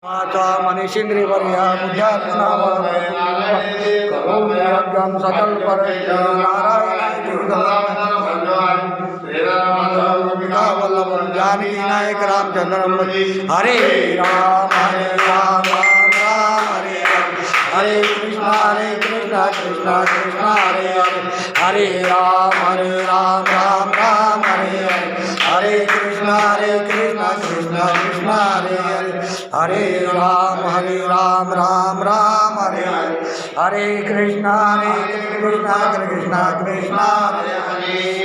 माता मनीषिंद्रिवर्या बुद्ध्यात्मनाम सकल पर नारायण जानकी नायक रामचंद्रम हरे राम राम राम हरे कृष्णा कृष्णा कृष्णा हरे हरे राम राम राम हरे कृष्णा कृष्णा कृष्णा हरे राम राम राम हरे कृष्णा कृष्णा कृष्णा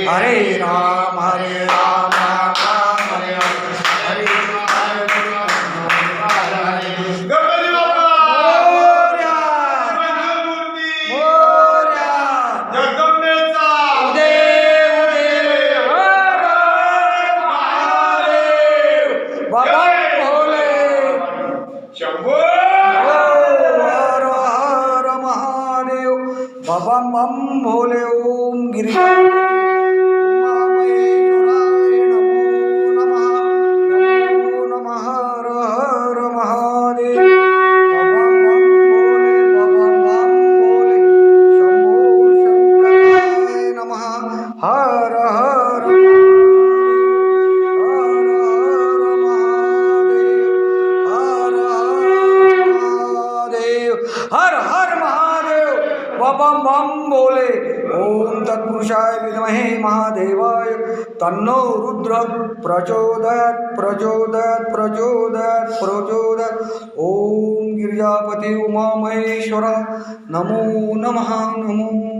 हरे राम राम राम हरे बाबा मम भोले ओम गिरिजामहेश्वराय नमो नमः हर हर महादेव बाबा मम भोले शंभो शंकराय नमः हर हर हर हर महादेव बाबा मम बोले ओम तत्पुरुषाय विद्महे महादेवाय तन्नो रुद्र प्रचोदयात् प्रचोदयात् प्रचोदयात् प्रचोदयात् ओम गिरिजापति उमा महेश्वरा नमो नमः नमो